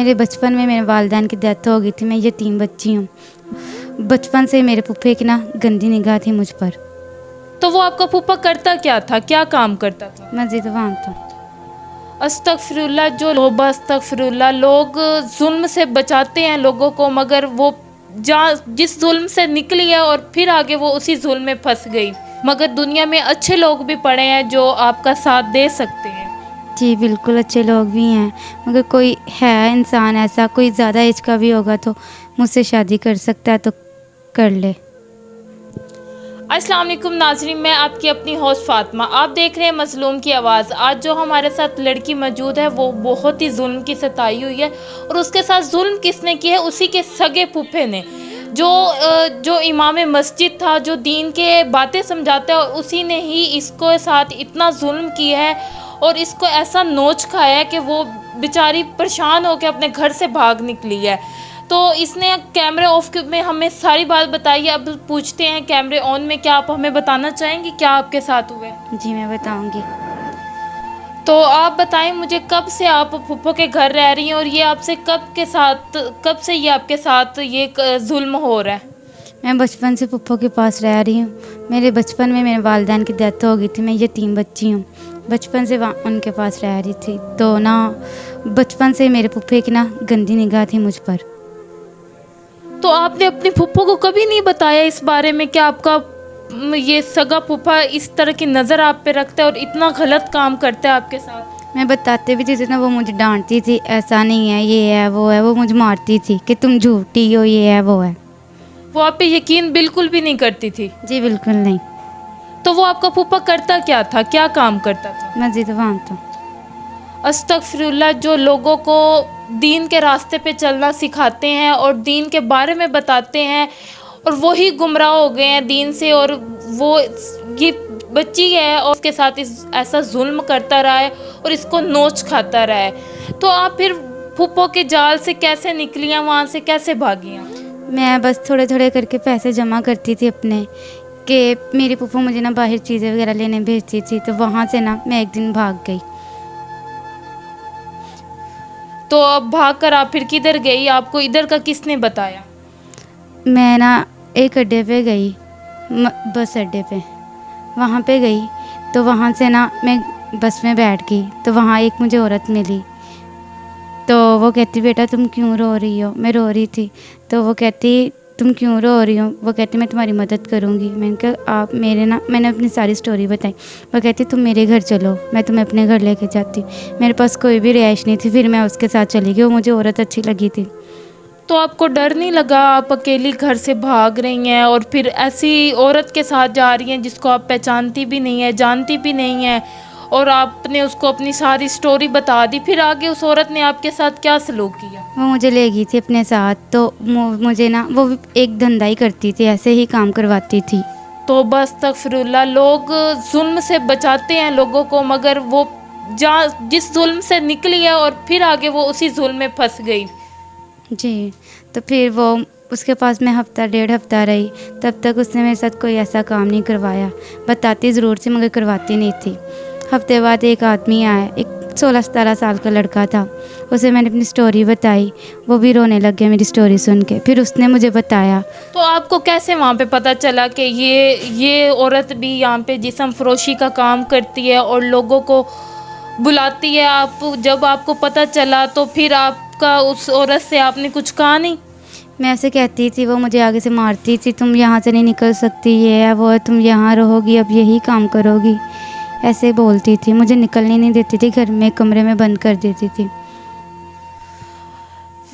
میرے بچپن میں میرے والدین کی ڈیتھ ہو گئی تھی، میں یتیم بچی ہوں۔ بچپن سے میرے پھپھے کی گندی نگاہ تھی مجھ پر۔ تو وہ آپ کا پھوپھا کرتا کیا تھا، کیا کام کرتا تھا؟ مسجد وہاں تھا۔ استغفر اللہ، جو توبہ استغفر اللہ، لوگ ظلم سے بچاتے ہیں لوگوں کو، مگر وہ جس ظلم سے نکلی ہے اور پھر آگے وہ اسی ظلم میں پھنس گئی۔ مگر دنیا میں اچھے لوگ بھی پڑے ہیں جو آپ کا ساتھ دے سکتے ہیں۔ جی بالکل، اچھے لوگ بھی ہیں، مگر کوئی ہے انسان ایسا، کوئی زیادہ ایج کا بھی ہوگا تو مجھ سے شادی کر سکتا ہے تو کر لے۔ السلام علیکم ناظرین، میں آپ کی اپنی ہوسٹ فاطمہ، آپ دیکھ رہے ہیں مظلوم کی آواز۔ آج جو ہمارے ساتھ لڑکی موجود ہے وہ بہت ہی ظلم کی ستائی ہوئی ہے، اور اس کے ساتھ ظلم کس نے کی ہے؟ اسی کے سگے پھوپھے نے، جو امام مسجد تھا، جو دین کے باتیں سمجھاتا ہے، اور اسی نے ہی اس کو ساتھ اتنا ظلم کیا ہے اور اس کو ایسا نوچ کھایا ہے کہ وہ بیچاری پریشان ہو کے اپنے گھر سے بھاگ نکلی ہے۔ تو اس نے کیمرے آف میں ہمیں ساری بات بتائی ہے۔ اب پوچھتے ہیں کیمرے آن میں، کیا آپ ہمیں بتانا چاہیں گی کیا آپ کے ساتھ ہوئے؟ جی میں بتاؤں گی۔ تو آپ بتائیں مجھے، کب سے آپ پھپھو کے گھر رہ رہی ہیں، اور یہ آپ سے کب سے یہ آپ کے ساتھ یہ ظلم ہو رہا ہے؟ میں بچپن سے پھپھو کے پاس رہ رہی ہوں۔ میرے بچپن میں میرے والدین کی ڈیتھ ہو گئی تھی، میں یتیم بچی ہوں، بچپن سے ان کے پاس رہ رہی تھی۔ تو بچپن سے میرے پھپھے کی گندی نگاہ تھی مجھ پر۔ تو آپ نے اپنے پھپھو کو کبھی نہیں بتایا اس بارے میں کہ آپ کا یہ سگا پھپھا اس طرح کی نظر آپ پہ رکھتا ہے اور اتنا غلط کام کرتا ہے آپ کے ساتھ؟ میں بتاتے بھی تھی وہ مجھے ڈانٹتی تھی، ایسا نہیں ہے، یہ ہے وہ ہے، وہ مجھے مارتی تھی کہ تم جھوٹی ہو، یہ ہے وہ ہے۔ وہ آپ پہ یقین بالکل بھی نہیں کرتی تھی؟ جی بالکل نہیں۔ تو وہ آپ کا پھپھا کرتا کیا تھا، کیا کام کرتا تھا؟ مسجد وہاں تھا۔ استغفر اللہ، جو لوگوں کو دین کے راستے پہ چلنا سکھاتے ہیں اور دین کے بارے میں بتاتے ہیں، اور وہی گمراہ ہو گئے ہیں دین سے، اور وہ یہ بچی ہے اور اس کے ساتھ ایسا ظلم کرتا رہا ہے اور اس کو نوچ کھاتا رہا ہے۔ تو آپ پھر پھپھو کے جال سے کیسے نکلی ہیں، وہاں سے کیسے بھاگی ہیں؟ میں بس تھوڑے تھوڑے کر کے پیسے جمع کرتی تھی اپنے، کہ میری پھپھو مجھے باہر چیزیں وغیرہ لینے بھیجتی تھی، تو وہاں سے میں ایک دن بھاگ گئی۔ تو اب بھاگ کر آپ پھر کدھر گئی؟ آپ کو ادھر کا کس نے بتایا؟ میں ایک اڈے پہ گئی، بس اڈے پہ، وہاں پہ گئی تو وہاں سے میں بس میں بیٹھ گئی، تو وہاں ایک مجھے عورت ملی، تو وہ کہتی بیٹا تم کیوں رو رہی ہو؟ میں رو رہی تھی، تو وہ کہتی تم کیوں رو رہی ہو؟ وہ کہتی میں تمہاری مدد کروں گی۔ میں نے کہا آپ میں نے اپنی ساری سٹوری بتائی۔ وہ کہتی تم میرے گھر چلو، میں تمہیں اپنے گھر لے کے جاتی۔ میرے پاس کوئی بھی رہائش نہیں تھی، پھر میں اس کے ساتھ چلی گئی، وہ مجھے عورت اچھی لگی تھی۔ تو آپ کو ڈر نہیں لگا؟ آپ اکیلی گھر سے بھاگ رہی ہیں اور پھر ایسی عورت کے ساتھ جا رہی ہیں جس کو آپ پہچانتی بھی نہیں ہیں، جانتی بھی نہیں ہیں، اور آپ نے اس کو اپنی ساری سٹوری بتا دی، پھر آگے اس عورت نے آپ کے ساتھ کیا سلوک کیا؟ وہ مجھے لے گئی تھی اپنے ساتھ، تو مجھے وہ ایک دھندا ہی کرتی تھی، ایسے ہی کام کرواتی تھی۔ توبہ استغفر اللہ، لوگ ظلم سے بچاتے ہیں لوگوں کو، مگر وہ جس ظلم سے نکلی ہے اور پھر آگے وہ اسی ظلم میں پھنس گئی۔ جی، تو پھر اس کے پاس میں ہفتہ ڈیڑھ ہفتہ رہی، تب تک اس نے میرے ساتھ کوئی ایسا کام نہیں کروایا۔ بتاتی ضرور تھی مگر کرواتی نہیں تھی۔ ہفتے بعد ایک آدمی آیا، ایک 16-17 سال کا لڑکا تھا، اسے میں نے اپنی سٹوری بتائی، وہ بھی رونے لگ گیا میری سٹوری سن کے۔ پھر اس نے مجھے بتایا۔ تو آپ کو کیسے وہاں پہ پتہ چلا کہ یہ عورت بھی یہاں پہ جسم فروشی کا کام کرتی ہے اور لوگوں کو بلاتی ہے؟ جب آپ کو پتہ چلا تو پھر آپ کا اس عورت سے آپ نے کچھ کہا نہیں؟ میں ایسے کہتی تھی، وہ مجھے آگے سے مارتی تھی، تم یہاں سے نہیں نکل سکتی، یہ ہے وہ ہے، تم یہاں رہو گی، اب یہی کام کرو گی، ایسے بولتی تھی۔ مجھے نکلنے نہیں دیتی تھی، گھر میں کمرے میں بند کر دیتی تھی۔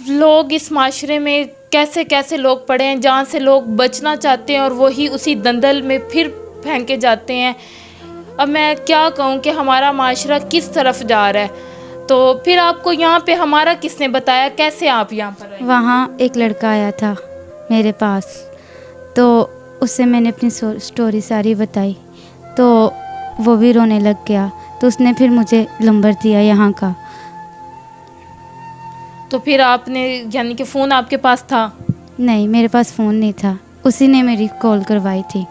لوگ اس معاشرے میں کیسے کیسے لوگ پڑے ہیں جہاں سے لوگ بچنا چاہتے ہیں اور وہی اسی دندل میں پھر پھینکے جاتے ہیں۔ اب میں کیا کہوں کہ ہمارا معاشرہ کس طرف جا رہا ہے؟ تو پھر آپ کو یہاں پہ ہمارا کس نے بتایا؟ کیسے آپ یہاں پر آئے؟ وہاں ایک لڑکا آیا تھا میرے پاس، تو اس سے میں نے اپنی سٹوری ساری بتائی، تو وہ بھی رونے لگ گیا، تو اس نے پھر مجھے نمبر دیا یہاں کا۔ تو پھر آپ نے، یعنی کہ فون آپ کے پاس تھا؟ نہیں، میرے پاس فون نہیں تھا، اسی نے میری کال کروائی تھی۔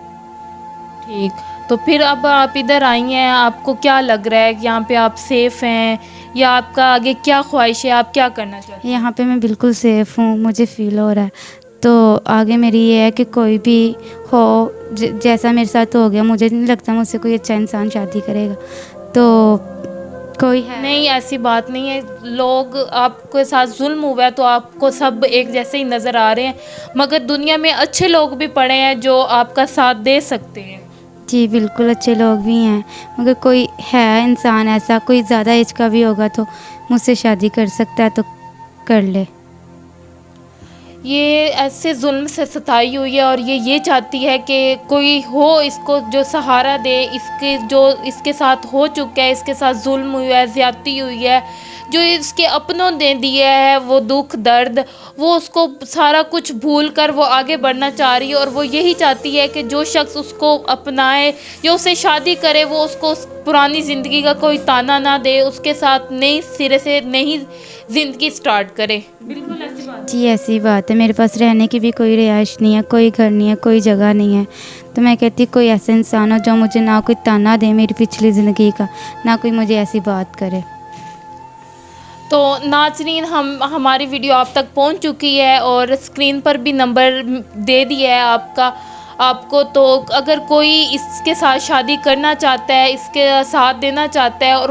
ٹھیک، تو پھر اب آپ ادھر آئی ہیں، آپ کو کیا لگ رہا ہے کہ یہاں پہ آپ سیف ہیں یا آپ کا آگے کیا خواہش ہے, آپ کیا کرنا چاہتے ہیں؟ یہاں پہ میں بالکل سیف ہوں, مجھے فیل ہو رہا ہے. تو آگے میری یہ ہے کہ کوئی بھی ہو, جیسا میرے ساتھ ہو گیا, مجھے نہیں لگتا مجھ سے کوئی اچھا انسان شادی کرے گا. تو کوئی ہے نہیں, ایسی بات نہیں ہے. لوگ آپ کے ساتھ ظلم ہوا ہے تو آپ کو سب ایک جیسے ہی نظر آ رہے ہیں, مگر دنیا میں اچھے لوگ بھی پڑے ہیں جو آپ کا ساتھ دے سکتے ہیں. جی بالکل اچھے لوگ بھی ہیں, مگر کوئی ہے انسان ایسا, کوئی زیادہ ایج کا بھی ہوگا تو مجھ سے شادی کر سکتا ہے تو کر لے. یہ ایسے ظلم سے ستائی ہوئی ہے اور یہ چاہتی ہے کہ کوئی ہو اس کو جو سہارا دے. اس کے جو اس کے ساتھ ہو چکا ہے, اس کے ساتھ ظلم ہوا ہے, زیادتی ہوئی ہے, جو اس کے اپنوں نے دیا ہے وہ دکھ درد, وہ اس کو سارا کچھ بھول کر وہ آگے بڑھنا چاہ رہی ہے. اور وہ یہی چاہتی ہے کہ جو شخص اس کو اپنائے یا اسے شادی کرے وہ اس کو پرانی زندگی کا کوئی تانا نہ دے, اس کے ساتھ نئی سرے سے نئی زندگی سٹارٹ کرے. بالکل ایسی بات. جی ایسی بات ہے, میرے پاس رہنے کی بھی کوئی رہائش نہیں ہے, کوئی گھر نہیں ہے, کوئی جگہ نہیں ہے. تو میں کہتی کوئی ایسا انسان ہو جو مجھے نہ کوئی تانا دے میری پچھلی زندگی کا, نہ کوئی مجھے ایسی بات کرے. تو ناظرین, ہماری ویڈیو آپ تک پہنچ چکی ہے اور اسکرین پر بھی نمبر دے دیا ہے آپ کو. تو اگر کوئی اس کے ساتھ شادی کرنا چاہتا ہے, اس کے ساتھ دینا چاہتا ہے اور